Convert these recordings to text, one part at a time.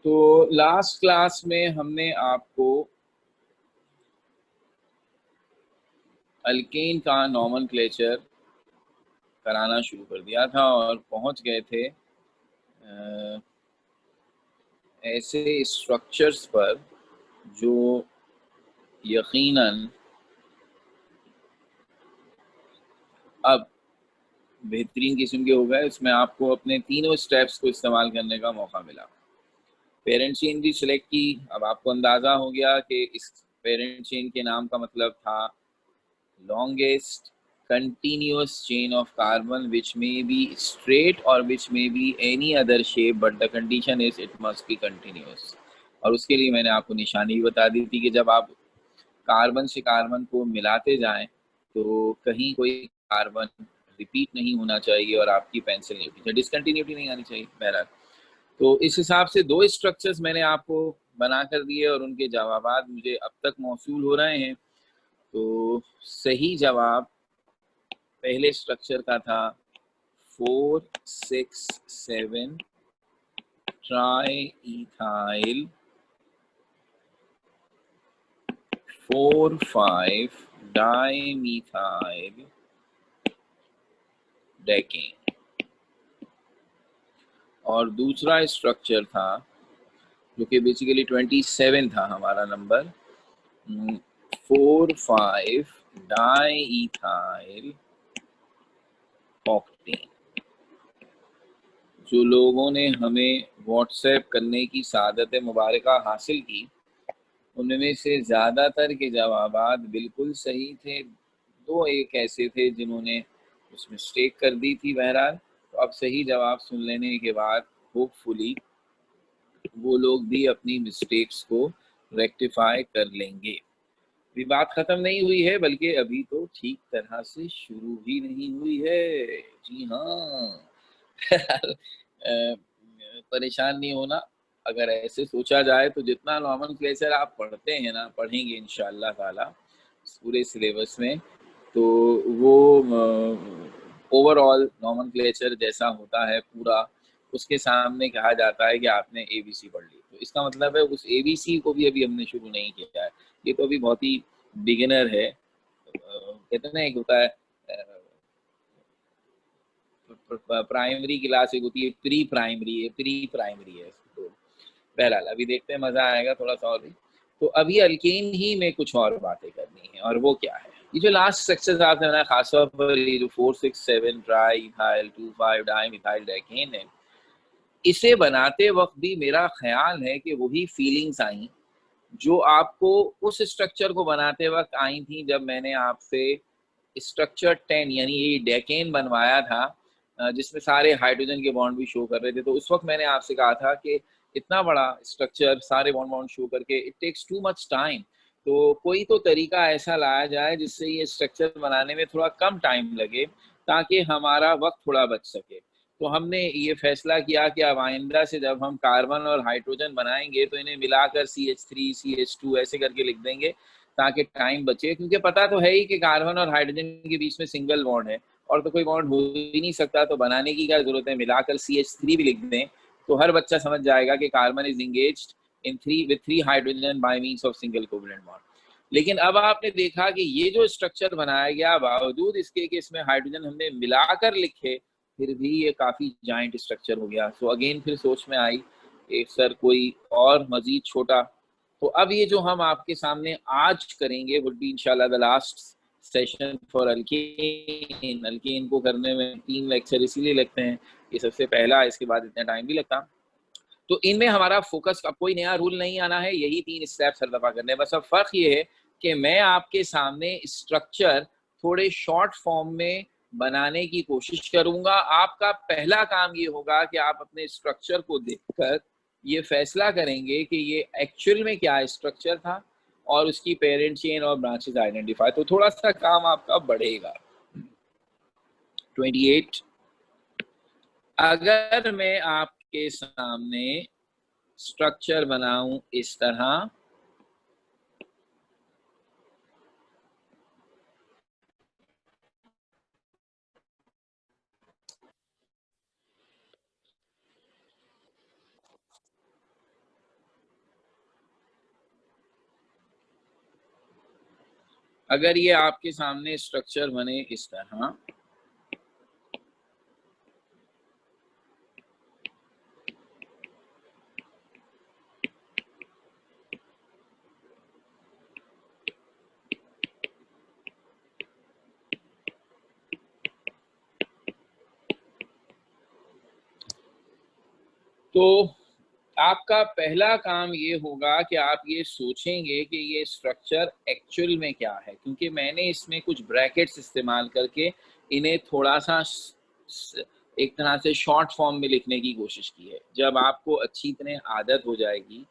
तो last class में हमने आपको अल्केन का नॉमेनक्लेचर कराना शुरू कर दिया था और पहुंच गए थे ऐसे स्ट्रक्चर्स पर जो यकीनन अब बेहतरीन किस्म के हो गए। इसमें आपको अपने तीनों स्टेप्स को इस्तेमाल करने का मौका मिला। पेरेंट चेन भी सिलेक्ट की। अब आपको अंदाज़ा हो गया कि इस पेरेंट चेन के नाम का मतलब था longest continuous chain of carbon which may be straight or which may be any other shape but the condition is it must be continuous। और उसके लिए मैंने आपको निशानी भी बता दी थी कि जब आप कार्बन से कार्बन को मिलाते जाएं तो कहीं कोई कार्बन रिपीट नहीं होना चाहिए और आपकी पेंसिल नहीं होनी चाहिए, डिसकंटिन्यूटी नहीं आनी चाहिए। बहरहाल तो इस हिसाब से दो स्ट्रक्चर्स मैंने आपको बना कर दिए और उनके जवाबात मुझे अब तक मौसूल हो रहे हैं। तो सही जवाब पहले स्ट्रक्चर का था 4,6,7 ट्राई इथाइल 4,5 डाइमीथाइल डेकेन। और दूसरा स्ट्रक्चर था जो कि बेसिकली 27 था हमारा नंबर, 4,5 डाइइथाइल ऑक्टेन। जो लोगों ने हमें व्हाट्सएप करने की सादत मुबारक हासिल की उनमें से ज़्यादातर के जवाबात बिल्कुल सही थे। दो एक ऐसे थे जिन्होंने कुछ मिस्टेक कर दी थी। बहरहाल तो अब सही जवाब सुन लेने के बाद होपफुली वो लोग भी अपनी मिस्टेक्स को रेक्टिफाई कर लेंगे। अभी बात ख़त्म नहीं हुई है बल्कि अभी तो ठीक तरह से शुरू भी नहीं हुई है। जी हाँ। परेशान नहीं होना। अगर ऐसे सोचा जाए तो जितना नॉमेनक्लेचर आप पढ़ते हैं ना, पढ़ेंगे इंशाअल्लाह ताला पूरे सिलेबस में, तो वो ओवरऑल नॉमेनक्लेचर जैसा होता है पूरा, उसके सामने कहा जाता है कि आपने एबीसी पढ़ ली। तो इसका मतलब है उस एबीसी को भी अभी हमने शुरू नहीं किया है। ये तो अभी बहुत ही बिगिनर है। कहते हैं ना, एक होता है प्राइमरी क्लास, एक होती है प्री प्राइमरी है, तो बहरहाल अभी देखते हैं, मजा आएगा थोड़ा सा और भी। तो अभी अल्केन ही में कुछ और बातें करनी है, और वो क्या है, ये जो लास्ट स्ट्रक्चर आपने बनाया खासतौर पर ये जो 4,6,7 ट्राई इथाइल 2,5 डाइमिथाइल डेकेन है, इसे बनाते वक्त भी मेरा ख्याल है कि वही फीलिंग्स आई जो आपको उस स्ट्रक्चर को बनाते वक्त आई थी जब मैंने आपसे स्ट्रक्चर 10 यानी ये डेकेन बनवाया था, जिसमें सारे हाइड्रोजन के बॉन्ड भी शो कर रहे थे। तो उस वक्त मैंने आपसे कहा था कि इतना बड़ा स्ट्रक्चर सारे बॉन्ड बॉन्ड शो करके it takes too much time, तो कोई तो तरीका ऐसा लाया जाए जिससे ये स्ट्रक्चर बनाने में थोड़ा कम टाइम लगे ताकि हमारा वक्त थोड़ा बच सके। तो हमने ये फैसला किया कि अब आइंदा से जब हम कार्बन और हाइड्रोजन बनाएंगे तो इन्हें मिलाकर CH3 CH2 ऐसे करके लिख देंगे ताकि टाइम बचे, क्योंकि पता तो है ही कि कार्बन और हाइड्रोजन के बीच में सिंगल बॉन्ड है और तो कोई बॉन्ड हो ही नहीं सकता, तो बनाने की क्या जरूरत है, मिलाकर CH3 भी लिख दें तो हर बच्चा समझ जाएगा कि carbon is engaged in three hydrogen by means of single covalent bond. लेकिन अब आपने देखा कि ये जो स्ट्रक्चर बनाया गया, बावजूद इसके कि इसमें हाइड्रोजन हमने मिलाकर लिखे, फिर भी ये काफी जाइंट स्ट्रक्चर हो गया। सो अगेन फिर सोच में आई एक सर कोई और मजीद छोटा। तो अब ये जो हम आपके सामने आज करेंगे वुड बी इंशाल्लाह the last session for alkane. Alkane को करने में 3 लेक्चर इसीलिए लगते हैं, ये सबसे पहला, इसके बाद इतना टाइम भी लगता। तो इनमें हमारा फोकस, अब कोई नया रूल नहीं आना है, यही 3 स्टेप्स हर दफा करने हैं। बस अब फर्क ये है कि मैं आपके सामने स्ट्रक्चर थोड़े शॉर्ट फॉर्म में बनाने की कोशिश करूंगा। आपका पहला काम ये होगा कि आप अपने स्ट्रक्चर को देखकर ये फैसला करेंगे कि ये एक्चुअल में क्या स्ट्रक्चर था और उसकी पेरेंट चेन और ब्रांचेस आइडेंटिफाई। तो थोड़ा सा काम आपका बढ़ेगा। 28, अगर मैं आपके सामने स्ट्रक्चर बनाऊं इस तरह, अगर ये आपके सामने स्ट्रक्चर बने इस तरह, तो आपका पहला काम ये होगा कि आप ये सोचेंगे कि ये स्ट्रक्चर एक्चुअल में क्या है, क्योंकि मैंने इसमें कुछ ब्रैकेट्स इस्तेमाल करके इन्हें थोड़ा सा एक तरह से शॉर्ट फॉर्म में लिखने की कोशिश की है। जब आपको अच्छी तरह आदत हो जाएगी,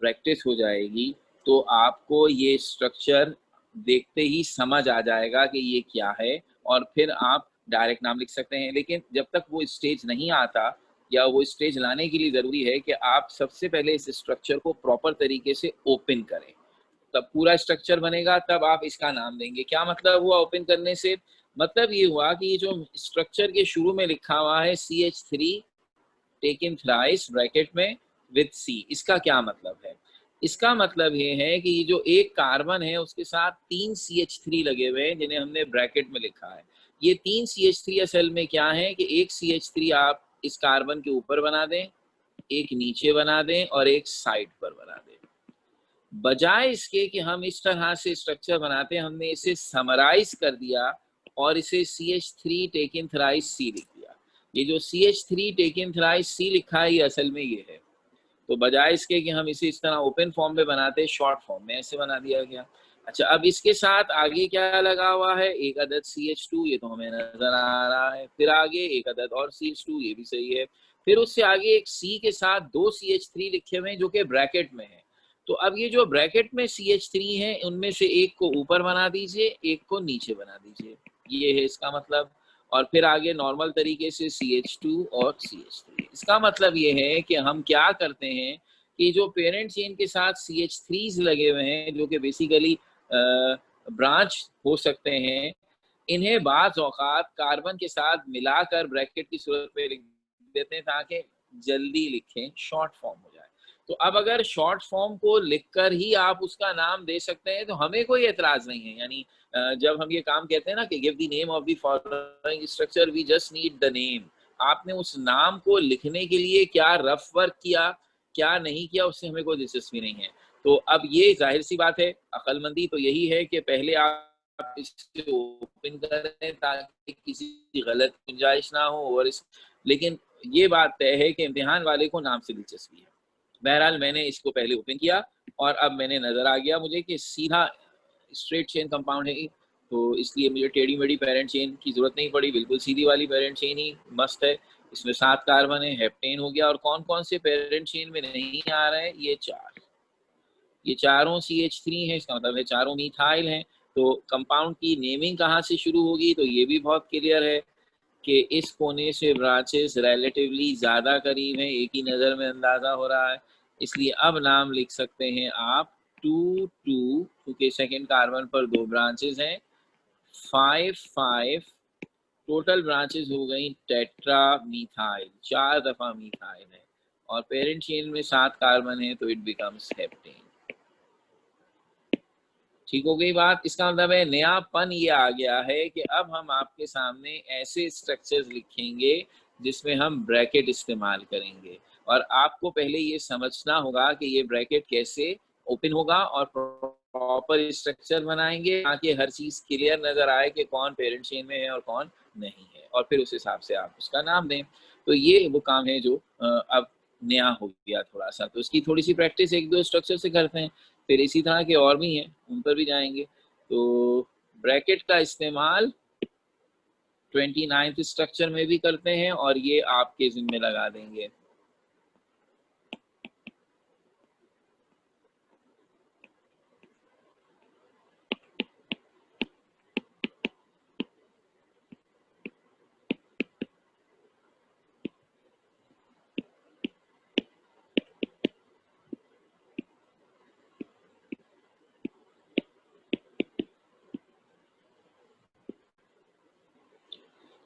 प्रैक्टिस हो जाएगी, तो आपको ये स्ट्रक्चर देखते ही समझ आ जाएगा कि ये क्या है, और फिर आप डायरेक्ट नाम लिख सकते हैं। लेकिन जब तक वो स्टेज नहीं आता, या वो स्टेज लाने के लिए ज़रूरी है कि आप सबसे पहले इस स्ट्रक्चर को प्रॉपर तरीके से ओपन करें। तब पूरा स्ट्रक्चर बनेगा, तब आप इसका नाम देंगे। क्या मतलब हुआ ओपन करने से? मतलब ये हुआ कि ये जो स्ट्रक्चर के शुरू में लिखा हुआ है CH3 टेकन थ्राइस ब्रैकेट में विद C, इसका क्या मतलब है? इसका मतलब ये है कि ये जो एक कार्बन है उसके साथ 3 CH3 लगे हुए हैं, जिन्हें हमने ब्रैकेट में लिखा है। ये 3 CH3 असल में क्या है कि एक CH3 आप इस कार्बन के ऊपर बना दें, एक नीचे बना दें और एक साइड पर बना दें। बजाय इसके कि हम इस तरह से स्ट्रक्चर बनाते हैं, हमने इसे समराइज कर दिया और इसे CH3 टेकन थ्राइस C लिख दिया। ये जो CH3 टेकन थ्राइस C लिखा है, ये असल में ये है। तो बजाय इसके कि हम इसे इस तरह ओपन फॉर्म में बनाते, शॉर्ट फॉर्म में ऐसे बना दिया गया। अच्छा, अब इसके साथ आगे क्या लगा हुआ है? एक अदद CH2, ये तो हमें नजर आ रहा है। फिर आगे एक अदद और CH2, ये भी सही है। फिर उससे आगे एक C के साथ 2 CH3 लिखे हुए हैं जो कि ब्रैकेट में है। तो अब ये जो ब्रैकेट में CH3 है, उनमें से एक को ऊपर बना दीजिए, एक को नीचे बना दीजिए, ये है इसका मतलब। और फिर आगे नॉर्मल तरीके से CH2 और CH3। इसका मतलब ये है कि हम क्या करते हैं कि जो पेरेंट चेन के साथ CH3s लगे हुए हैं, जो कि बेसिकली ब्रांच हो सकते हैं, इन्हें बाज़ औक़ात कार्बन के साथ मिलाकर ब्रैकेट की सूरत में लिख देते हैं ताकि जल्दी लिखें, शॉर्ट फॉर्म हो जाए। तो अब अगर शॉर्ट फॉर्म को लिखकर ही आप उसका नाम दे सकते हैं, तो हमें कोई एतराज़ नहीं है। यानी जब हम ये काम कहते हैं ना कि give the name of the following structure, we just need the name. आपने उस नाम को लिखने के लिए क्या रफ वर्क किया, क्या नहीं किया, उससे हमें कोई दिलचस्पी नहीं है। तो अब ये ज़ाहिर सी बात है, अक्लमंदी तो यही है कि पहले आप इसे ओपन करें ताकि किसी गलत गुंजाइश ना हो। और इस लेकिन ये बात तय है कि इम्तिहान वाले को नाम से दिलचस्पी है। बहरहाल मैंने इसको पहले ओपन किया और अब मैंने नज़र आ गया मुझे कि सीधा स्ट्रेट चेन कंपाउंड है, तो इसलिए मुझे टेढ़ी मेढ़ी पेरेंट चेन की ज़रूरत नहीं पड़ी, बिल्कुल सीधी वाली पेरेंट चेन ही मस्त है। इसमें 7 कार्बन है, हेप्टेन हो गया। और कौन कौन से पेरेंट चेन में नहीं आ रहे हैं? ये 4, ये चारों CH3 हैं, इसका मतलब है चारों मीथाइल हैं। तो कंपाउंड की नेमिंग कहाँ से शुरू होगी? तो ये भी बहुत क्लियर है कि इस कोने से ब्रांचेस रिलेटिवली ज़्यादा करीब हैं, एक ही नज़र में अंदाज़ा हो रहा है। इसलिए अब नाम लिख सकते हैं आप 2 2, क्योंकि सेकेंड कार्बन पर 2 ब्रांचेस हैं, 5 5, टोटल ब्रांचेस हो गई टेट्रा मीथाइल, 4 दफ़ा मीथाइल है। और पेरेंट चेन में 7 कार्बन है, तो इट बिकम्स हेप्टेन। ठीक हो गई बात? इसका मतलब है नयापन ये आ गया है कि अब हम आपके सामने ऐसे स्ट्रक्चर्स लिखेंगे जिसमें हम ब्रैकेट इस्तेमाल करेंगे। और आपको पहले ये समझना होगा कि ये ब्रैकेट कैसे ओपन होगा, और प्रॉपर स्ट्रक्चर बनाएंगे ताकि हर चीज़ क्लियर नज़र आए कि कौन पेरेंट चेन में है और कौन नहीं है, और फिर उस हिसाब से आप उसका नाम दें। तो ये वो काम है जो अब नया हो गया थोड़ा सा, तो इसकी थोड़ी सी प्रैक्टिस 1-2 स्ट्रक्चर से करते हैं। फिर इसी तरह के और भी हैं, उन पर भी जाएंगे। तो ब्रैकेट का इस्तेमाल 29th स्ट्रक्चर में भी करते हैं, और ये आपके जिम्मे लगा देंगे।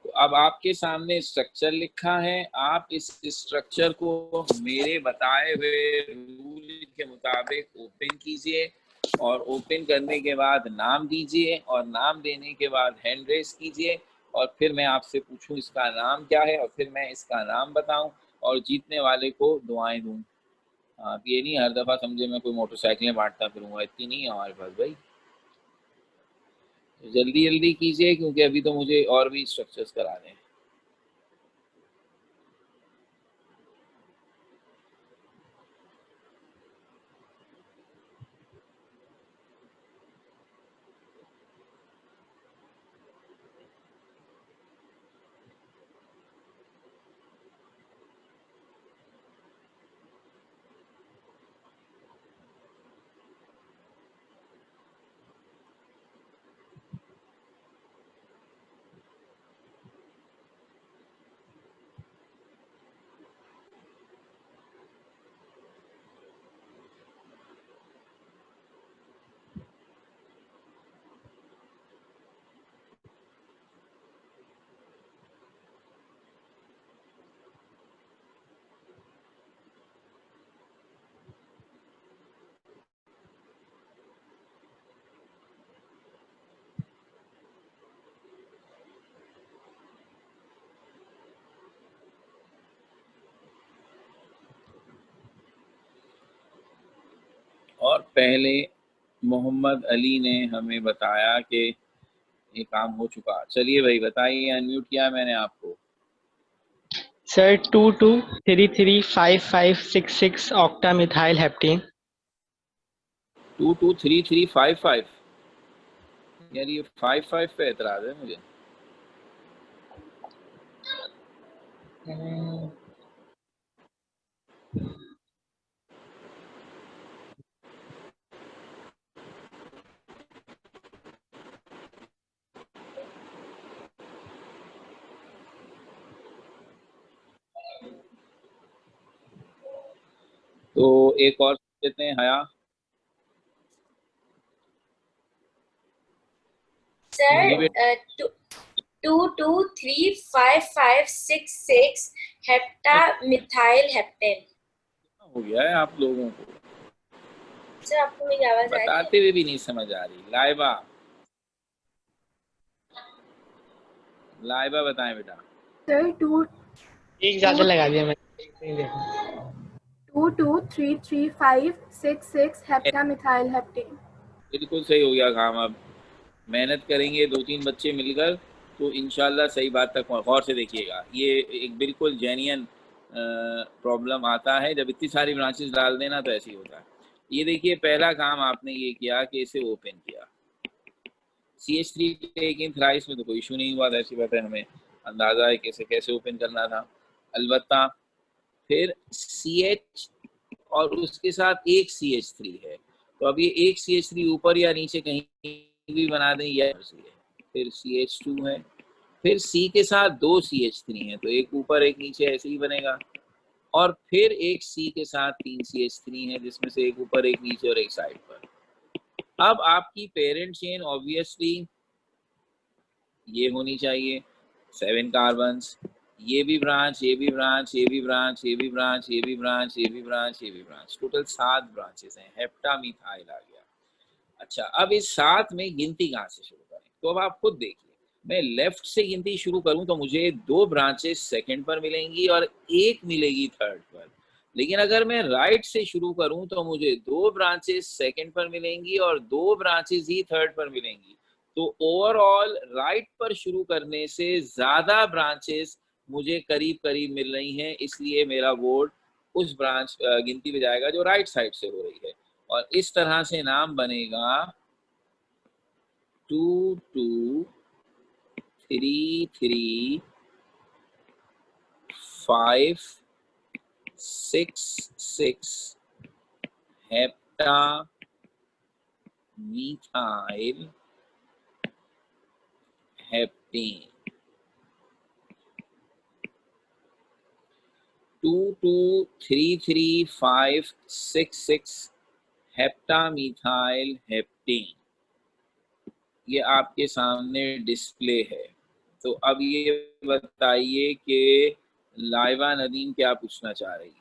तो अब आपके सामने स्ट्रक्चर लिखा है, आप इस स्ट्रक्चर को मेरे बताए हुए रूल के मुताबिक ओपन कीजिए और ओपन करने के बाद नाम दीजिए और नाम देने के बाद हैंड रेस कीजिए और फिर मैं आपसे पूछूं इसका नाम क्या है और फिर मैं इसका नाम बताऊं और जीतने वाले को दुआएं दूं। आप ये नहीं हर दफ़ा समझे मैं कोई मोटरसाइकिलें बांटता फिरूंगा, इतनी नहीं है हमारे पास भाई। तो जल्दी जल्दी कीजिए क्योंकि अभी तो मुझे और भी स्ट्रक्चर्स कराने हैं। और पहले मोहम्मद अली ने हमें बताया कि ये काम हो चुका। चलिए भाई बताइए, अनम्यूट किया मैंने आपको। Sir 22335566 octa methyl heptane. 223355 यार ये 55 पे एतराज है मुझे। तो एक और देते हैं हया। Sir 223556 hepta methyl heptane. हो गया है आप लोगों को, सर आपको मेरी आवाज आ रही है? बताते हुए भी नहीं समझ आ रही। लाइबा, लाइबा बताएं बेटा। सर एक ज़्यादा लगा दिया मैंने। 223356 हेप्टा मिथाइल हेप्टेन। बिल्कुल सही हो गया काम। अब मेहनत करेंगे 2-3 बच्चे मिलकर तो इंशाल्लाह सही बात तक। गौर से देखिएगा, ये एक बिल्कुल जेन्युइन प्रॉब्लम आता है जब इतनी सारी ब्रांचेस डाल देना तो ऐसे ही होता है। ये देखिए पहला काम आपने ये किया कि इसे ओपन किया। CH3 लेकिन थ्राइस में तो कोई इशू नहीं हुआ, ऐसी बात है, हमें अंदाज़ा है कैसे कैसे ओपन करना था। अलबत्ता फिर CH और उसके साथ एक CH3 है, तो अब ये एक CH3 ऊपर या नीचे कहीं भी बना दें या फिर CH2 है, फिर C के साथ दो CH3 है तो एक ऊपर एक नीचे ऐसे ही बनेगा, और फिर एक C के साथ 3 CH3 है जिसमें से एक ऊपर एक नीचे और एक साइड पर। अब आपकी पेरेंट चेन ऑब्वियसली ये होनी चाहिए 7 कार्बन्स, ये भी ब्रांच, ये भी ब्रांच, ये भी ब्रांच, ये भी ब्रांच, ये भी ब्रांच, ये भी ब्रांच, ये भी ब्रांच, टोटल 7 ब्रांचेस हैं। हेप्टामिथाइल आ गया। अच्छा, अब इस 7 में गिनती कहाँ से शुरू करें? तो अब आप खुद देखिए, मैं लेफ्ट से गिनती शुरू करूं तो मुझे 2 ब्रांचेस सेकंड पर मिलेंगी और एक मिलेगी थर्ड पर। लेकिन अगर मैं राइट से शुरू करूं तो मुझे 2 ब्रांचेस सेकंड पर मिलेंगी और 2 ब्रांचेस ही थर्ड पर मिलेंगी। तो ओवरऑल राइट पर शुरू करने से ज्यादा ब्रांचेस मुझे करीब करीब मिल रही हैं, इसलिए मेरा वोट उस ब्रांच गिनती में जाएगा जो राइट साइड से हो रही है। और इस तरह से नाम बनेगा 223356 हेप्टा मिथाइल हेप्टेन। 223356 हेप्टामिथाइल हेप्टेन ये आपके सामने डिस्प्ले है। तो अब ये बताइए कि लाइबा नदीम क्या पूछना चाह रही है?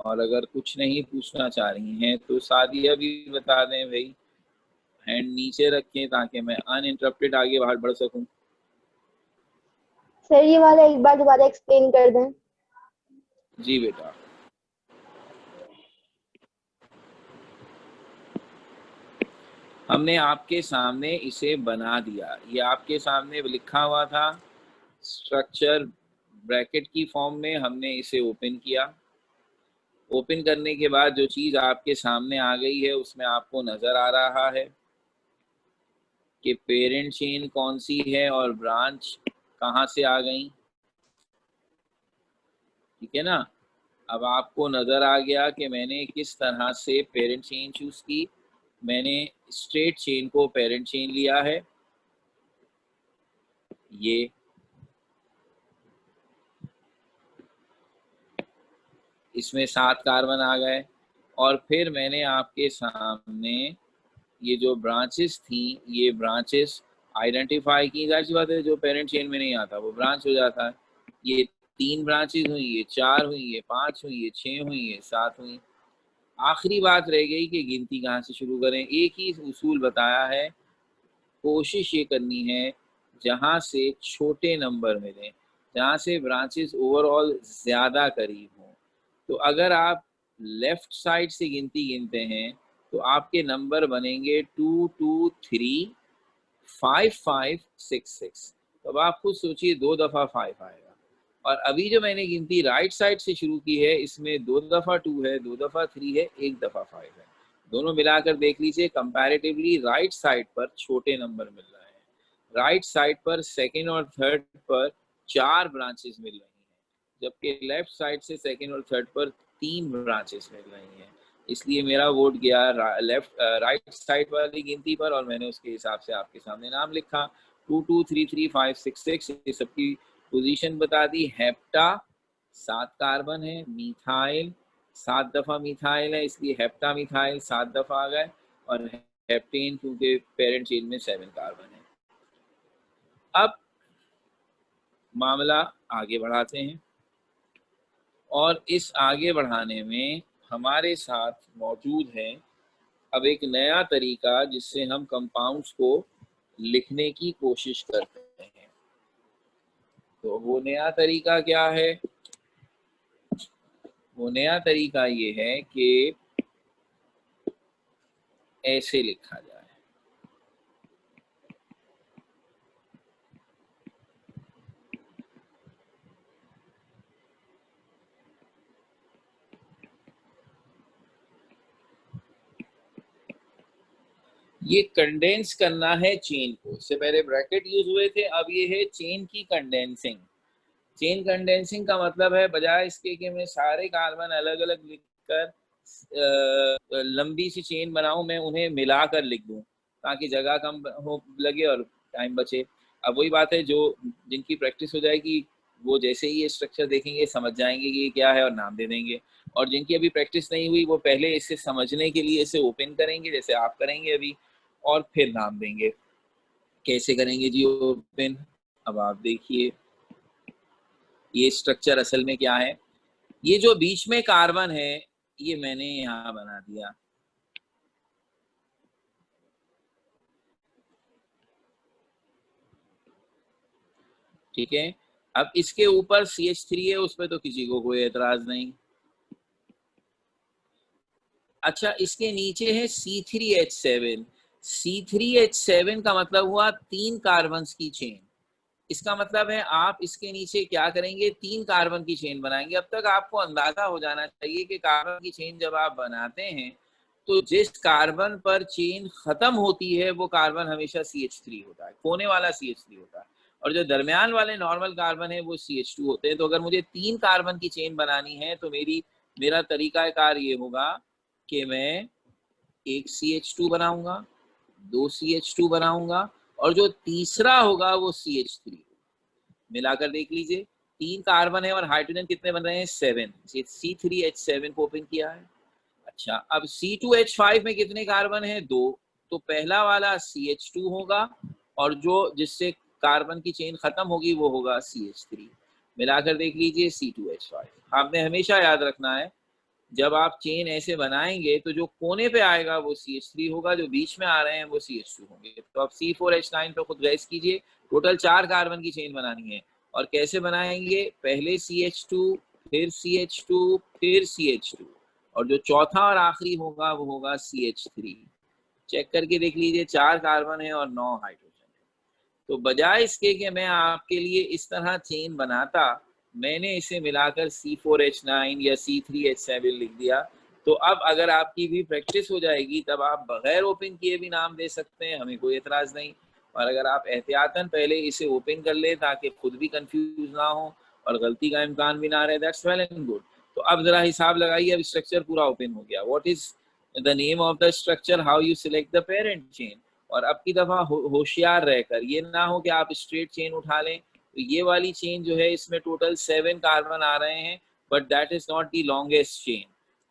और अगर कुछ नहीं पूछना चाह रही हैं तो सादिया भी बता दें भाई, हैंड नीचे रखें ताकि मैं अनइंटरप्टेड आगे बाहर बढ़ सकूं। सर ये वाला एक बार दोबारा एक्सप्लेन कर दें। जी बेटा, हमने आपके सामने इसे बना दिया, ये आपके सामने लिखा हुआ था स्ट्रक्चर ब्रैकेट की फॉर्म में, हमने इसे ओपन किया। ओपन करने के बाद जो चीज़ आपके सामने आ गई है उसमें आपको नज़र आ रहा है कि पेरेंट चेन कौन सी है और ब्रांच कहाँ से आ गई, ठीक है ना। अब आपको नज़र आ गया कि मैंने किस तरह से पेरेंट चेन चूज़ की। मैंने स्ट्रेट चेन को पेरेंट चेन लिया है, ये इसमें 7 कार्बन आ गए। और फिर मैंने आपके सामने ये जो ब्रांचेस थी, ये ब्रांचेस आइडेंटिफाई की। जाहिर सी बात है जो पेरेंट चेन में नहीं आता वो ब्रांच हो जाता है। ये 3 ब्रांचेस हुई, ये 4 हुई, ये 5 हुई, ये 6 हुई, ये 7 हुई। आखिरी बात रह गई कि गिनती कहाँ से शुरू करें। एक ही उसूल बताया है, कोशिश ये करनी है जहाँ से छोटे नंबर मिलें, जहाँ से ब्रांचेस ओवरऑल ज़्यादा करीब हों। तो अगर आप लेफ्ट साइड से गिनती गिनते हैं तो आपके नंबर बनेंगे 2 2 3 5 5 6 6। तो अब आप खुद सोचिए 2 दफ़ा 5 आएगा। और अभी जो मैंने गिनती राइट साइड से शुरू की है इसमें 2 दफ़ा 2 है, 2 दफ़ा 3 है, 1 दफ़ा 5 है। दोनों मिलाकर देख लीजिए, कंपैरेटिवली राइट साइड पर छोटे नंबर मिल रहे हैं। राइट साइड पर सेकेंड और थर्ड पर 4 ब्रांचेस मिल रही हैं, जबकि लेफ्ट साइड से सेकेंड और थर्ड पर 3 ब्रांचेस मिल रही हैं। इसलिए मेरा वोट गया राइट साइड वाली गिनती पर और मैंने उसके हिसाब से आपके सामने नाम लिखा। 2 2 3 3 5 6 6 ये सबकी पोजीशन बता दी। हेप्टा 7 कार्बन है, मिथाइल 7 दफ़ा मिथाइल है, इसलिए हेप्टा मिथाइल 7 दफ़ा आ गए। और हेप्टेन क्योंकि पेरेंट चेन में 7 कार्बन है। अब मामला आगे बढ़ाते हैं और इस आगे बढ़ाने में हमारे साथ मौजूद है अब एक नया तरीका जिससे हम कंपाउंड्स को लिखने की कोशिश करते हैं। तो वो नया तरीका क्या है? वो नया तरीका ये है कि ऐसे लिखा जाए। ये कंडेंस करना है चेन को। इससे पहले ब्रैकेट यूज हुए थे, अब ये है चेन की कंडेंसिंग। चेन कंडेंसिंग का मतलब है बजाय इसके कि मैं सारे कार्बन अलग अलग लिखकर लंबी सी चेन बनाऊं, मैं उन्हें मिलाकर लिख दूं ताकि जगह कम हो लगे और टाइम बचे। अब वही बात है, जो जिनकी प्रैक्टिस हो जाएगी वो जैसे ही ये स्ट्रक्चर देखेंगे समझ जाएंगे कि ये क्या है और नाम दे देंगे। और जिनकी अभी प्रैक्टिस नहीं हुई वो पहले इसे समझने के लिए इसे ओपन करेंगे जैसे आप करेंगे अभी, और फिर नाम देंगे। कैसे करेंगे जी ओपन? अब आप देखिए ये स्ट्रक्चर असल में क्या है। ये जो बीच में कार्बन है ये मैंने यहाँ बना दिया। ठीक है, अब इसके ऊपर CH3 है, उस पर तो किसी को कोई एतराज नहीं। अच्छा, इसके नीचे है C3H7। C3H7 का मतलब हुआ 3 कार्बन की चेन। इसका मतलब है आप इसके नीचे क्या करेंगे, 3 कार्बन की चेन बनाएंगे। अब तक आपको अंदाजा हो जाना चाहिए कि कार्बन की चेन जब आप बनाते हैं तो जिस कार्बन पर चेन खत्म होती है वो कार्बन हमेशा CH3 होता है, कोने वाला CH3 होता है, और जो दरमियान वाले नॉर्मल कार्बन है वो CH2 होते हैं। तो अगर मुझे 3 कार्बन की चेन बनानी है तो मेरा तरीकाकार ये होगा कि मैं एक CH2 बनाऊंगा, 2 CH2 बनाऊंगा, और जो तीसरा होगा वो CH3। मिलाकर देख लीजिए, 3 कार्बन है और हाइड्रोजन कितने बन रहे हैं? 7। C3H7 को ओपन किया है। अच्छा, अब C2H5 में कितने कार्बन है? 2। तो पहला वाला CH2 होगा और जो जिससे कार्बन की चेन खत्म होगी वो होगा CH3। मिलाकर देख लीजिए C2H5। आपने हमेशा याद रखना है जब आप चेन ऐसे बनाएंगे तो जो कोने पे आएगा वो CH3 होगा, जो बीच में आ रहे हैं वो CH2 होंगे। तो आप C4H9 पे खुद गैस कीजिए, टोटल 4 कार्बन की चेन बनानी है। और कैसे बनाएंगे, पहले CH2, फिर CH2, फिर CH2, और जो चौथा और आखिरी होगा वो होगा CH3। चेक करके देख लीजिए, 4 कार्बन है और 9 हाइड्रोजन है। तो बजाय इसके कि मैं आपके लिए इस तरह चेन बनाता, मैंने इसे मिलाकर C4H9 या C3H7 लिख दिया। तो अब अगर आपकी भी प्रैक्टिस हो जाएगी तब आप बगैर ओपन किए भी नाम दे सकते हैं, हमें कोई एतराज नहीं। और अगर आप एहतियातन पहले इसे ओपन कर ले ताकि खुद भी कंफ्यूज ना हो और गलती का इम्कान भी ना रहे, दैट्स वेल एंड गुड। तो अब जरा हिसाब लगाइए, अब स्ट्रक्चर पूरा ओपन हो गया। What is the name of the structure, how you select the parent chain. और अब की दफा होशियार रहकर, ये ना हो कि आप स्ट्रेट चेन उठा लें। तो ये वाली चेन जो है इसमें टोटल 7 कार्बन आ रहे हैं, but that is not the longest chain.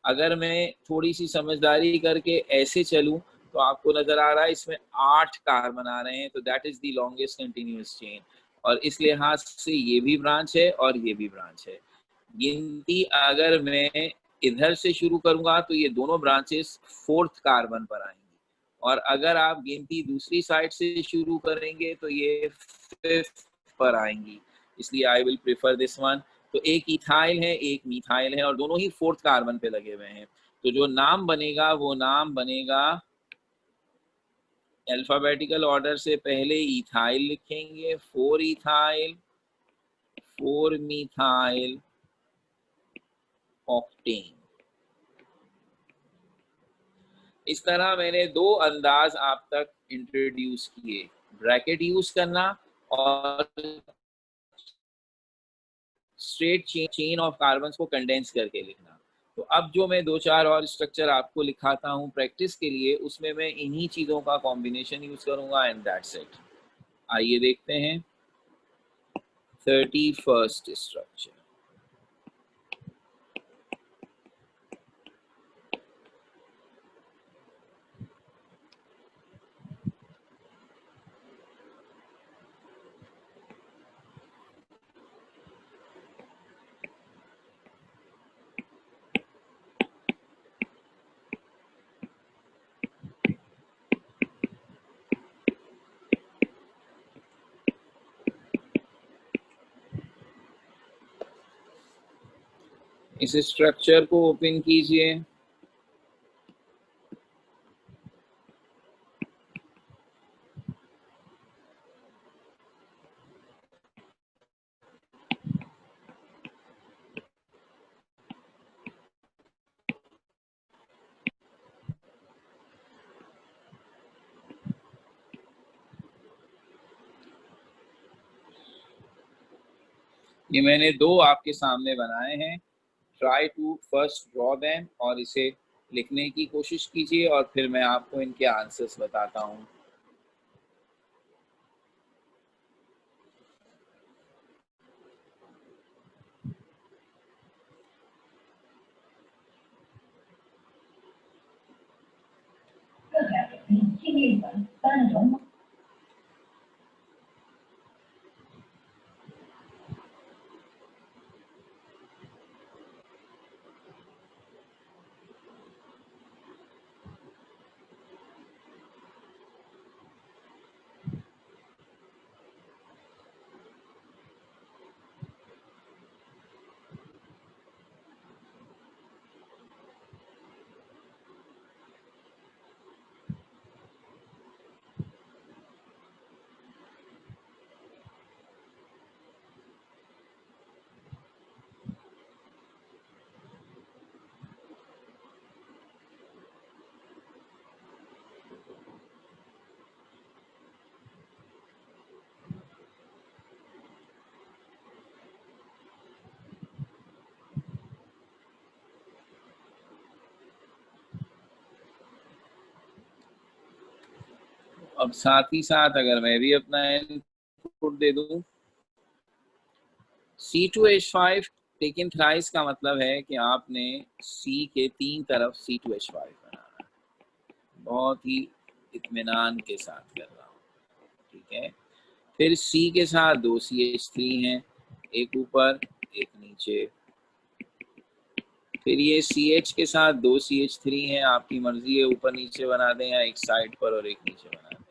अगर मैं थोड़ी सी समझदारी करके ऐसे चलूं तो आपको नजर आ रहा है इसमें 8 कार्बन आ रहे हैं, तो that is the longest continuous chain. और इस लिहाज से ये भी ब्रांच है और ये भी ब्रांच है। गिनती अगर मैं इधर से शुरू करूंगा तो ये दोनों ब्रांचेस 4th कार्बन पर आएंगी, और अगर आप गिनती दूसरी साइड से शुरू करेंगे तो ये 5th पर आएंगी। इसलिए I will prefer this one. तो एक इथाइल है, एक मिथाइल है, और दोनों ही 4th कार्बन पे लगे हुए हैं। तो जो नाम बनेगा वो नाम बनेगा, अल्फाबेटिकल ऑर्डर से पहले इथाइल लिखेंगे, 4 इथाइल, 4 मिथाइल ऑक्टेन। इस तरह मैंने 2 अंदाज आप तक इंट्रोड्यूस किए, ब्रैकेट यूज करना और स्ट्रेट चेन ऑफ कार्बन्स को कंडेंस करके लिखना। तो अब जो मैं 2-4 और स्ट्रक्चर आपको लिखाता हूँ प्रैक्टिस के लिए, उसमें मैं इन्हीं चीज़ों का कॉम्बिनेशन यूज करूँगा, एंड दैट्स इट। आइए देखते हैं 31st स्ट्रक्चर। इस स्ट्रक्चर को ओपन कीजिए। ये मैंने 2 आपके सामने बनाए हैं। Try to first draw them, और इसे लिखने की कोशिश कीजिए और फिर मैं आपको इनके आंसर्स बताता हूँ। अब साथ ही साथ अगर मैं भी अपना इनपुट दे दूं, C2H5 टेकन थ्राइस का मतलब है कि आपने C के 3 तरफ C2H5 बनाना है। बहुत ही इत्मीनान के साथ कर रहा हूँ, ठीक है। फिर C के साथ 2 CH3 हैं, एक ऊपर एक नीचे, फिर ये CH के साथ 2 CH3 है, आपकी मर्जी है ऊपर नीचे बना दें या एक साइड पर और एक नीचे बना दें।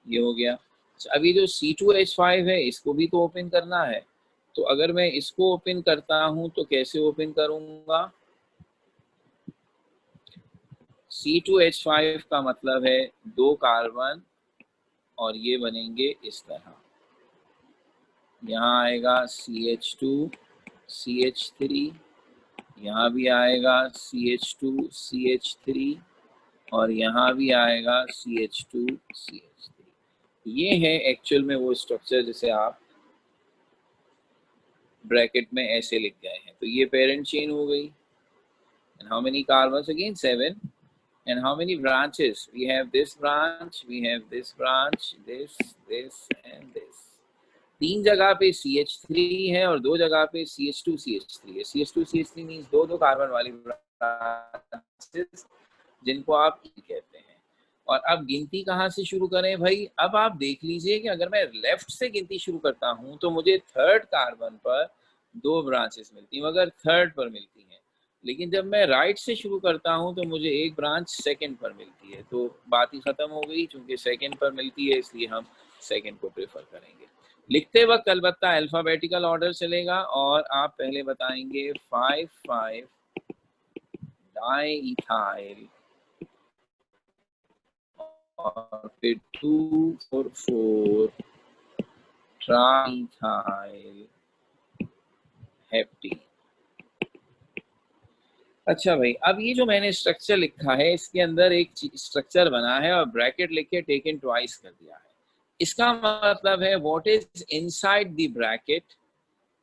ये हो गया। अभी जो C2H5 है इसको भी तो ओपन करना है, तो अगर मैं इसको ओपन करता हूं तो कैसे ओपन करूंगा? C2H5 का मतलब है 2 कार्बन और ये बनेंगे इस तरह। यहाँ आएगा CH2 CH3, यहाँ भी आएगा CH2 CH3 और यहाँ भी आएगा CH2 CH3। ये है एक्चुअल में वो स्ट्रक्चर जिसे आप ब्रैकेट में ऐसे लिख गए हैं। तो ये पेरेंट चेन हो गई। And how many carbons? Again 7। And how many branches? We have this branch, we have this branch, this and this. 3 जगह पे CH3 है और 2 जगह पे CH2 CH3 है। CH2 CH3 मीन्स 2 कार्बन वाली ब्रांचेस जिनको आप E कहते हैं। और अब गिनती कहाँ से शुरू करें भाई? अब आप देख लीजिए कि अगर मैं लेफ्ट से गिनती शुरू करता हूँ तो मुझे 3rd कार्बन पर 2 ब्रांचेस मिलती हैं, मगर 3rd पर मिलती हैं। लेकिन जब मैं राइट से शुरू करता हूँ तो मुझे एक ब्रांच 2nd पर मिलती है। तो बात ही खत्म हो गई, क्योंकि 2nd पर मिलती है इसलिए हम 2nd को प्रेफर करेंगे। लिखते वक्त अलबत्ता अल्फाबेटिकल ऑर्डर चलेगा और आप पहले बताएंगे 5,5 डाइइथाइल और फिर 2,4,4 ट्राइइथाइल हेप्टीन। अच्छा भाई, अब ये जो मैंने स्ट्रक्चर लिखा है इसके अंदर एक स्ट्रक्चर बना है और ब्रैकेट लिख के टेकन ट्वाइस कर दिया है। इसका मतलब है what is inside the bracket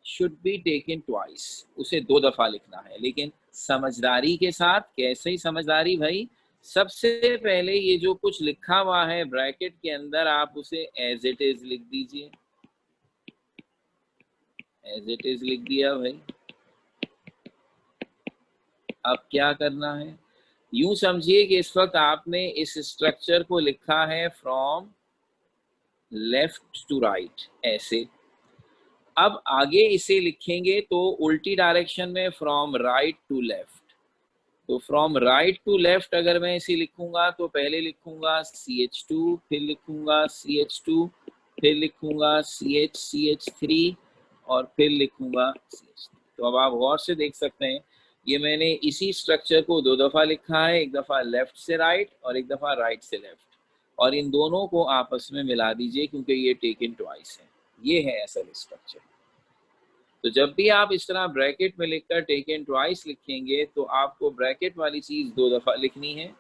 should be taken twice, उसे 2 दफा लिखना है, लेकिन समझदारी के साथ। कैसे ही समझदारी भाई? सबसे पहले ये जो कुछ लिखा हुआ है ब्रैकेट के अंदर आप उसे एज इट इज लिख दीजिए। एज इट इज लिख दिया भाई। अब क्या करना है? यूं समझिए कि इस वक्त आपने इस स्ट्रक्चर को लिखा है फ्रॉम लेफ्ट टू राइट ऐसे। अब आगे इसे लिखेंगे तो उल्टी डायरेक्शन में फ्रॉम राइट टू लेफ्ट। तो फ्रॉम राइट टू लेफ्ट अगर मैं इसे लिखूंगा तो पहले लिखूंगा CH2, फिर लिखूंगा CH2, फिर लिखूंगा CH3 और फिर लिखूंगा CH3। तो अब आप गौर से देख सकते हैं ये मैंने इसी स्ट्रक्चर को 2 दफा लिखा है, एक दफा लेफ्ट से राइट और एक दफा राइट से लेफ्ट, और इन दोनों को आपस में मिला दीजिए क्योंकि ये टेकन ट्वाइस है। ये है असल स्ट्रक्चर। तो जब भी आप इस तरह ब्रैकेट में लिखकर टेकन ट्वाइस लिखेंगे तो आपको ब्रैकेट वाली चीज 2 दफा लिखनी है,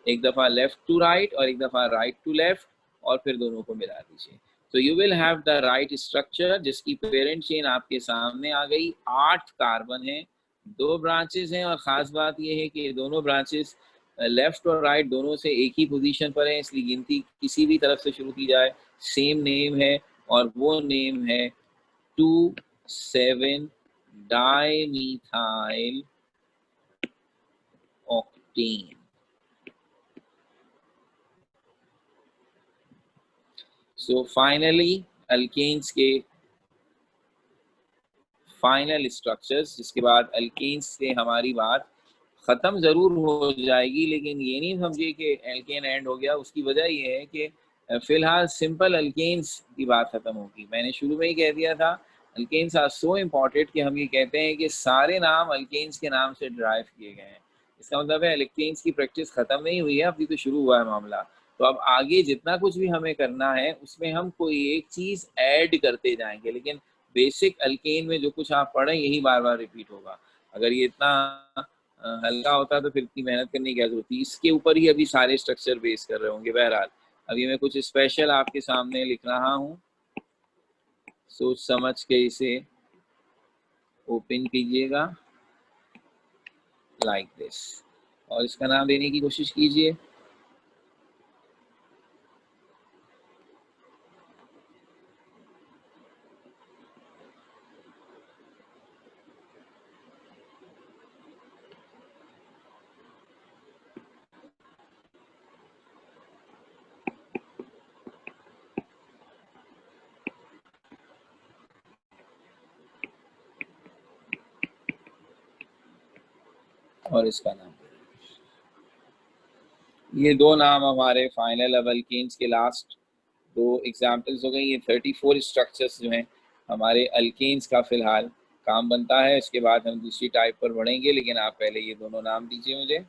एक दफा लेफ्ट टू राइट और एक दफा राइट टू लेफ्ट, और फिर दोनों को मिला दीजिए। तो you will have the right structure जिसकी पेरेंट चेन आपके सामने आ गई। 8 कार्बन है, 2 ब्रांचेस हैं, और खास बात यह है कि ये दोनों ब्रांचेस लेफ्ट और राइट दोनों से एक ही पोजीशन पर है, इसलिए गिनती किसी भी तरफ से शुरू की जाए सेम नेम है, और वो नेम है 2,7 dimethyl octane. So finally alkanes के फाइनल स्ट्रक्चर्स, जिसके बाद अल्केन्स से हमारी बात ख़त्म ज़रूर हो जाएगी, लेकिन ये नहीं समझिए कि अल्केन एंड हो गया। उसकी वजह ये है कि फ़िलहाल सिंपल अल्केन्स की बात ख़त्म होगी। मैंने शुरू में ही कह दिया था अल्केन्स आर सो इम्पॉर्टेंट कि हम ये कहते हैं कि सारे नाम अल्केन्स के नाम से ड्राइव किए गए हैं। इसका मतलब है अल्केन्स की प्रैक्टिस ख़त्म नहीं हुई है, अभी तो शुरू हुआ है मामला। तो अब आगे जितना कुछ भी हमें करना है उसमें हम कोई एक चीज़ ऐड करते जाएंगे, लेकिन बेसिक अल्केन में जो कुछ आप पढ़ें यही बार बार रिपीट होगा। अगर ये इतना हल्का होता तो फिर इतनी मेहनत करने की क्या जरूरत थी। इसके ऊपर ही अभी सारे स्ट्रक्चर बेस कर रहे होंगे। बहरहाल अभी मैं कुछ स्पेशल आपके सामने लिख रहा हूँ, सोच समझ के इसे ओपन कीजिएगा लाइक दिस, और इसका नाम देने की कोशिश कीजिए। और इसका नाम। ये दो नाम हमारे फाइनल अब अल्केन्स के लास्ट दो एग्जाम्पल्स हो गई। ये 34 स्ट्रक्चर्स जो हैं हमारे अल्केन्स का फिलहाल काम बनता है। इसके बाद हम दूसरी टाइप पर बढ़ेंगे, लेकिन आप पहले ये दोनों नाम दीजिए मुझे।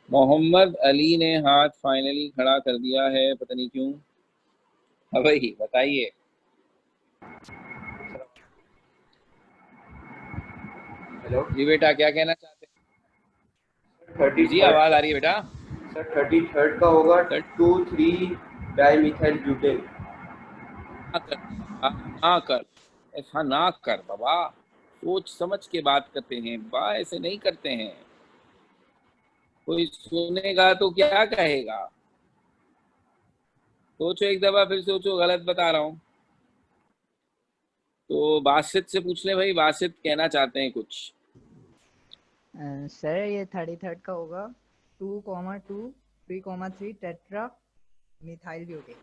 मोहम्मद अली ने हाथ फाइनली खड़ा कर दिया है, पता नहीं क्यों। हाँ भाई बताइए। हेलो जी बेटा, क्या कहना चाहते हैं? जी 33 आवाज आ रही है बेटा। सर 33 का होगा 2,3 डाइमिथाइल ब्यूटेन। ना कर, ऐसा ना कर बाबा, सोच समझ के बात करते हैं बा, ऐसे नहीं करते हैं। कोई सुनेगा तो क्या कहेगा? सोचो एक दफा, फिर सोचो, गलत बता रहा हूँ तो। बासित से पूछ ले भाई, बासित कहना चाहते हैं कुछ। सर ये 33 का होगा 2,2 3,3 टेट्रा मिथाइल ब्यूटेन।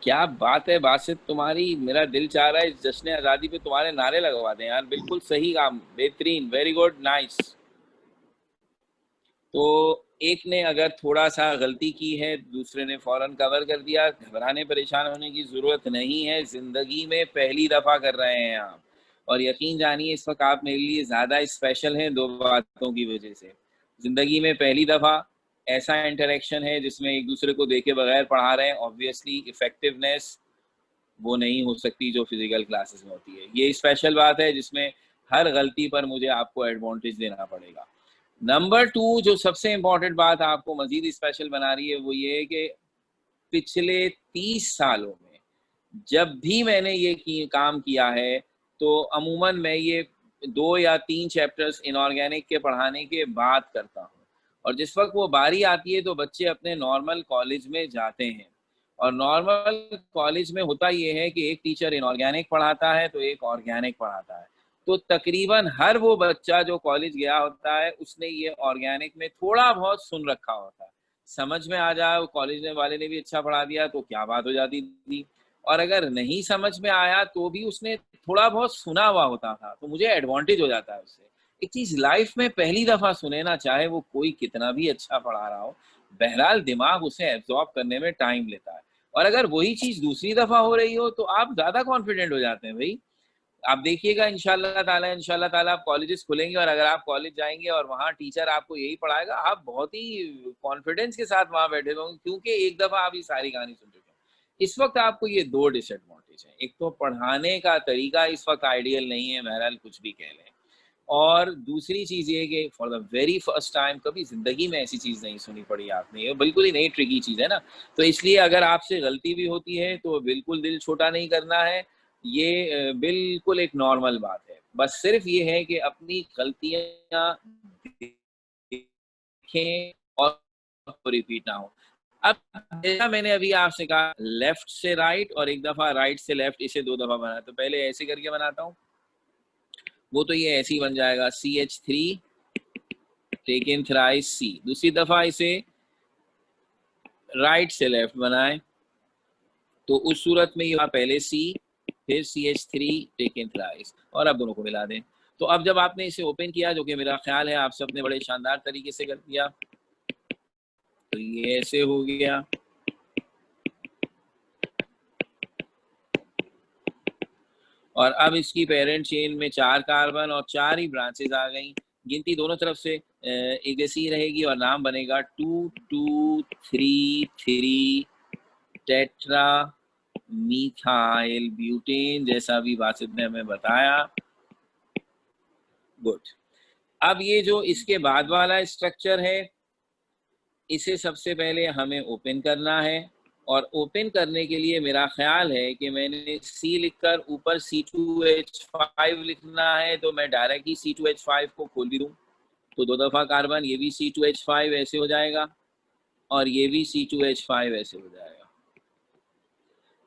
क्या बात है बासित तुम्हारी, मेरा दिल चाह रहा है इस जश्न आज़ादी पे तुम्हारे नारे लगवा दें यार। बिल्कुल सही काम, बेहतरीन, वेरी गुड, नाइस। तो एक ने अगर थोड़ा सा गलती की है, दूसरे ने फौरन कवर कर दिया। घबराने परेशान होने की ज़रूरत नहीं है, ज़िंदगी में पहली दफ़ा कर रहे हैं आप। और यकीन जानिए इस वक्त आप मेरे लिए ज़्यादा स्पेशल हैं दो बातों की वजह से। ज़िंदगी में पहली दफ़ा ऐसा इंटरेक्शन है जिसमें एक दूसरे को देखे बगैर पढ़ा रहे हैं। ऑब्वियसली इफेक्टिवनेस वो नहीं हो सकती जो फिजिकल क्लासेस में होती है। ये स्पेशल बात है जिसमें हर गलती पर मुझे आपको एडवांटेज देना पड़ेगा। नंबर 2 जो सबसे इम्पोर्टेंट बात आपको मजीद स्पेशल बना रही है वो ये है कि पिछले 30 सालों में जब भी मैंने ये काम किया है तो अमूमन मैं ये 2 या 3 चैप्टर्स इनऑर्गेनिक के पढ़ाने के बाद करता हूँ। और जिस वक्त वो बारी आती है तो बच्चे अपने नॉर्मल कॉलेज में जाते हैं। और नॉर्मल कॉलेज में होता ये है कि एक टीचर इनऑर्गेनिक पढ़ाता है तो एक ऑर्गेनिक पढ़ाता है। तो तकरीबन हर वो बच्चा जो कॉलेज गया होता है उसने ये ऑर्गेनिक में थोड़ा बहुत सुन रखा होता है। समझ में आ जाए, कॉलेज वाले ने भी अच्छा पढ़ा दिया तो क्या बात हो जाती थी। और अगर नहीं समझ में आया तो भी उसने थोड़ा बहुत सुना हुआ होता था तो मुझे एडवांटेज हो जाता है उससे। एक चीज लाइफ में पहली दफा सुने ना, चाहे वो कोई कितना भी अच्छा पढ़ा रहा हो, बहरहाल दिमाग उसे एब्जॉर्ब करने में टाइम लेता है। और अगर वही चीज दूसरी दफा हो रही हो तो आप ज्यादा कॉन्फिडेंट हो जाते हैं भाई। आप देखिएगा इंशाल्लाह ताला आप कॉलेजेस खुलेंगे और अगर आप कॉलेज जाएंगे और वहाँ टीचर आपको यही पढ़ाएगा, आप बहुत ही कॉन्फिडेंस के साथ वहाँ बैठे होंगे क्योंकि एक दफा आप ये सारी कहानी सुन चुके हैं। इस वक्त आपको ये दो डिसएडवांटेज है। एक तो पढ़ाने का तरीका इस वक्त आइडियल नहीं है, बहरहाल कुछ भी कह लें। और दूसरी चीज़ ये कि for the very first time कभी ज़िंदगी में ऐसी चीज़ नहीं सुनी पड़ी आपने, ये बिल्कुल ही नई ट्रिकी चीज़ है ना। तो इसलिए अगर आपसे गलती भी होती है तो बिल्कुल दिल छोटा नहीं करना है। ये बिल्कुल एक नॉर्मल बात है। बस सिर्फ ये है कि अपनी गलतियाँ देखें और रिपीट ना हो। अब जैसा मैंने अभी आपसे कहा लेफ्ट से राइट और एक दफ़ा राइट से लेफ्ट, इसे 2 दफ़ा बनाया। तो पहले ऐसे करके बनाता हूँ, वो तो ये ऐसे ही बन जाएगा CH3 टेकन थ्राइस C। दूसरी दफा इसे राइट से लेफ्ट बनाएं तो उस सूरत में यहाँ पहले C फिर CH3 टेकन थ्राइस और अब दोनों को मिला दें। तो अब जब आपने इसे ओपन किया, जो कि मेरा ख्याल है आप सबने बड़े शानदार तरीके से कर दिया, तो ये ऐसे हो गया। और अब इसकी पेरेंट चेन में 4 कार्बन और 4 ही ब्रांचेस आ गई। गिनती दोनों तरफ से एक जैसी रहेगी और नाम बनेगा 2 2 3 3 टेट्रा मिथाइल ब्यूटेन, जैसा अभी बासित ने हमें बताया। गुड। अब ये जो इसके बाद वाला स्ट्रक्चर है, इसे सबसे पहले हमें ओपन करना है और ओपन करने के लिए मेरा ख्याल है कि मैंने C लिखकर ऊपर C2H5 लिखना है, तो मैं डायरेक्ट ही C2H5 को खोल भी दूं तो 2 दफ़ा कार्बन, ये भी C2H5 ऐसे हो जाएगा और ये भी C2H5 ऐसे हो जाएगा।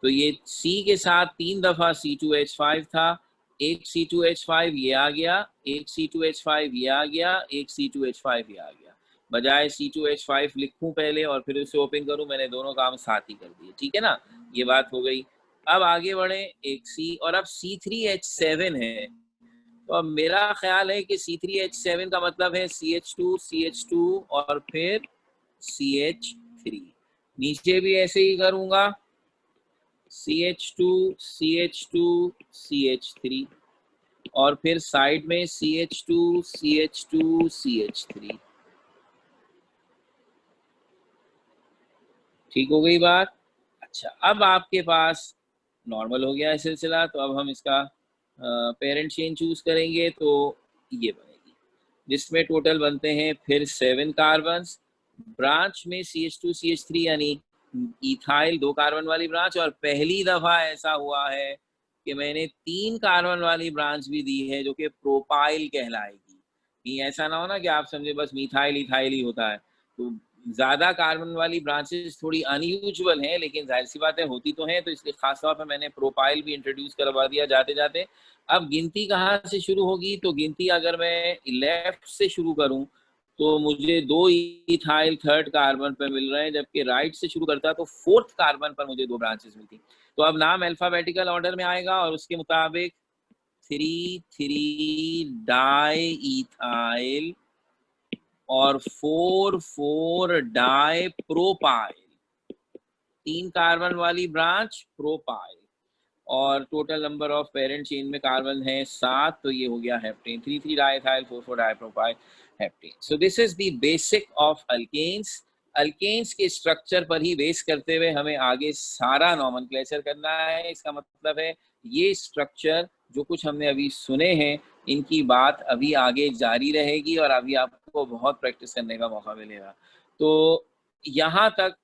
तो ये C के साथ 3 दफ़ा C2H5 था, एक C2H5 ये आ गया, एक C2H5 ये आ गया, एक C2H5 ये आ गया। बजाय C2H5 लिखूं पहले और फिर उसे ओपन करूं, मैंने दोनों काम साथ ही कर दिए। ठीक है ना, ये बात हो गई। अब आगे बढ़े, एक C और अब C3H7 है। तो अब मेरा ख्याल है कि C3H7 का मतलब है CH2 CH2 और फिर CH3। नीचे भी ऐसे ही करूंगा, CH2 CH2 CH3 और फिर साइड में CH2 CH2 CH3। ठीक हो गई बात। अच्छा, अब आपके पास नॉर्मल हो गया है सिलसिला, तो अब हम इसका पेरेंट चेन चूज करेंगे, तो ये बनेगी जिसमें टोटल बनते हैं फिर 7 कार्बन्स। ब्रांच में CH2 CH3 यानी इथाइल 2 कार्बन वाली ब्रांच, और पहली दफा ऐसा हुआ है कि मैंने 3 कार्बन वाली ब्रांच भी दी है जो कि प्रोपाइल कहलाएगी। ये ऐसा ना हो ना कि आप समझे बस मिथाइल इथाइल ही होता है। तो ज़्यादा कार्बन वाली ब्रांचेस थोड़ी अनयूजुअल हैं, लेकिन जाहिर सी बात है होती तो हैं, तो इसलिए खास तौर पर मैंने प्रोपाइल भी इंट्रोड्यूस करवा दिया जाते जाते। अब गिनती कहाँ से शुरू होगी, तो गिनती अगर मैं लेफ्ट से शुरू करूं तो मुझे 2 इथाइल 3rd कार्बन पर मिल रहे हैं, जबकि राइट से शुरू करता तो 4th कार्बन पर मुझे 2 ब्रांचेस मिलती। तो अब नाम अल्फाबेटिकल ऑर्डर में आएगा और उसके मुताबिक 3 डाई इथाइल और 4 डाई प्रोपाइल। 3 कार्बन वाली ब्रांच प्रोपाइल और total number of parent chain में कार्बन है 7, तो ये हो गया heptane. 3 diethyl 4 dipropyl heptane. So this is the basic of alkanes. Alkanes के स्ट्रक्चर पर ही बेस करते हुए हमें आगे सारा नॉमेनक्लेचर करना है। इसका मतलब है ये स्ट्रक्चर जो कुछ हमने अभी सुने हैं, इनकी बात अभी आगे जारी रहेगी और अभी आपको बहुत प्रैक्टिस करने का मौका मिलेगा। तो यहाँ तक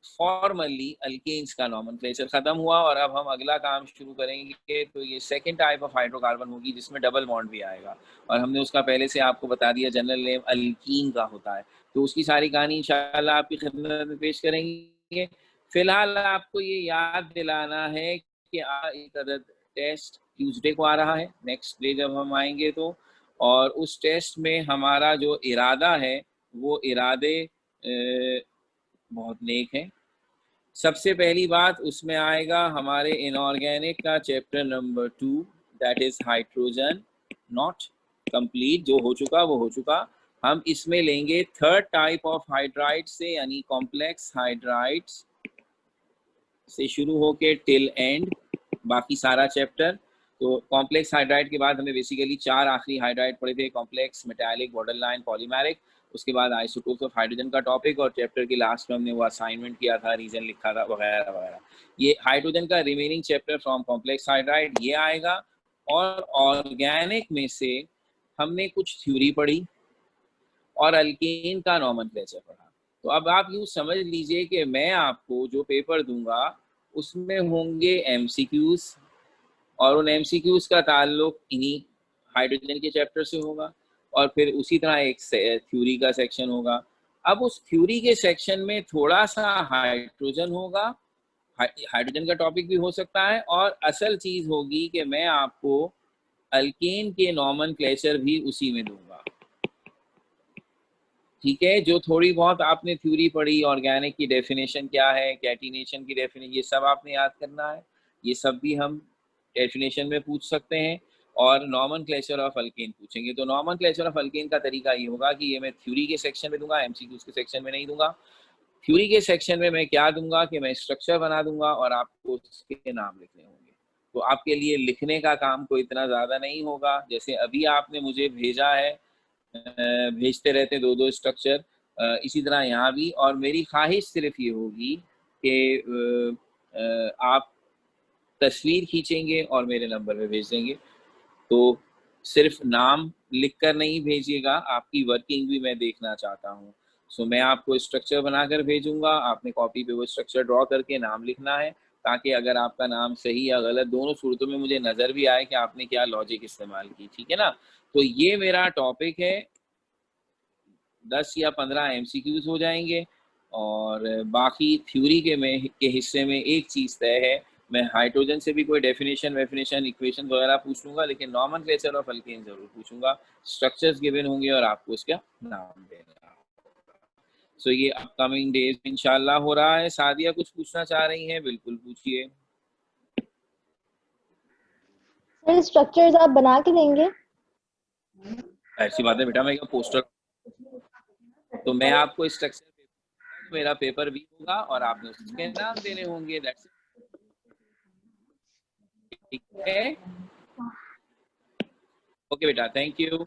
फॉर्मली अल्केन्स का नॉमेनक्लेचर खत्म हुआ और अब हम अगला काम शुरू करेंगे। तो ये सेकंड टाइप ऑफ हाइड्रोकार्बन होगी जिसमें डबल बॉन्ड भी आएगा, और हमने उसका पहले से आपको बता दिया जनरल नेम अल्कीन का होता है। तो उसकी सारी कहानी इंशाल्लाह आपकी खिदमत में पेश करेंगे। फिलहाल आपको ये याद दिलाना है कि एक अदद टेस्ट ट्यूसडे को आ रहा है, नेक्स्ट डे जब हम आएंगे तो, और उस टेस्ट में हमारा जो इरादा है वो इरादे बहुत नेक है। सबसे पहली बात उसमें आएगा हमारे इनऑर्गेनिक का chapter number 2, that is hydrogen not complete. जो हो चुका वो हो चुका। हम इसमें लेंगे 3rd टाइप ऑफ हाइड्राइड से, यानी कॉम्प्लेक्स हाइड्राइड्स से शुरू होके टिल एंड बाकी सारा चैप्टर। तो कॉम्प्लेक्स हाइड्राइड के बाद हमें बेसिकली 4 आखिरी हाइड्राइड पढ़े थे, कॉम्प्लेक्स, मेटालिक, बॉर्डरलाइन, पॉलीमेरिक। उसके बाद आइसोटोप्स ऑफ हाइड्रोजन का टॉपिक, और चैप्टर के लास्ट में हमने वो असाइनमेंट किया था, रीजन लिखा था, वगैरह वगैरह। ये हाइड्रोजन का remaining chapter from complex hydride ये आएगा। और ऑर्गेनिक में से हमने कुछ थ्योरी पढ़ी और अल्केन का नॉमेनक्लेचर पढ़ा। तो अब आप यूँ समझ लीजिए कि मैं आपको जो पेपर दूंगा उसमें होंगे MCQs, और उन MCQs का ताल्लुक इन्हीं हाइड्रोजन के चैप्टर से होगा, और फिर उसी तरह एक थ्योरी का सेक्शन होगा। अब उस थ्योरी के सेक्शन में थोड़ा सा हाइड्रोजन होगा, हाइड्रोजन का टॉपिक भी हो सकता है, और असल चीज़ होगी कि मैं आपको अल्केन के नॉमेनक्लेचर भी उसी में दूंगा। ठीक है, जो थोड़ी बहुत आपने थ्योरी पढ़ी, ऑर्गेनिक की डेफिनेशन क्या है, कैटिनेशन की डेफिनेशन, ये सब आपने याद करना है। ये सब भी हम डेफिनेशन में पूछ सकते हैं, और नॉमेनक्लेचर ऑफ अल्केन पूछेंगे। तो नॉमेनक्लेचर ऑफ अल्केन का तरीका ये होगा कि ये मैं थ्योरी के सेक्शन में दूंगा, MCQs के सेक्शन में नहीं दूंगा। थ्योरी के सेक्शन में मैं क्या दूंगा कि मैं स्ट्रक्चर बना दूंगा और आपको उसके नाम लिखने होंगे। तो आपके लिए लिखने का काम कोई इतना ज़्यादा नहीं होगा। जैसे अभी आपने मुझे भेजा है, भेजते रहते 2-2 स्ट्रक्चर, इसी तरह यहाँ भी। और मेरी ख्वाहिश सिर्फ ये होगी कि आप तस्वीर खींचेंगे और मेरे नंबर पे भेज देंगे। तो सिर्फ नाम लिखकर नहीं भेजिएगा, आपकी वर्किंग भी मैं देखना चाहता हूँ। सो मैं आपको स्ट्रक्चर बनाकर भेजूंगा, आपने कॉपी पे वो स्ट्रक्चर ड्रॉ करके नाम लिखना है, ताकि अगर आपका नाम सही या गलत दोनों सूरतों में मुझे नज़र भी आए कि आपने क्या लॉजिक इस्तेमाल की। ठीक है ना? तो ये मेरा टॉपिक है। 10 या 15 MCQs हो जाएंगे और बाकी थ्योरी के हिस्से में एक चीज़ तय है, मैं हाइड्रोजन से भी कोई डेफिनेशन इक्वेशन वगैरह पूछ लूंगा, लेकिन नॉमेनक्लेचर ऑफ अल्केन जरूर पूछूंगा। स्ट्रक्चर्स गिवन होंगे और आपको उसका नाम देना। सो ये अपकमिंग डेज इंशाल्लाह हो रहा है। सादिया कुछ पूछना चाह रही हैं? बिल्कुल पूछिए। सर स्ट्रक्चर्स आप बना के देंगे? ऐसी बात है बेटा, मैं क्या पोस्टर, तो मैं आपको स्ट्रक्चर मेरा पेपर भी होगा और आपने उसके नाम देने होंगे। That's it. ठीक है, ओके बेटा, थैंक यू।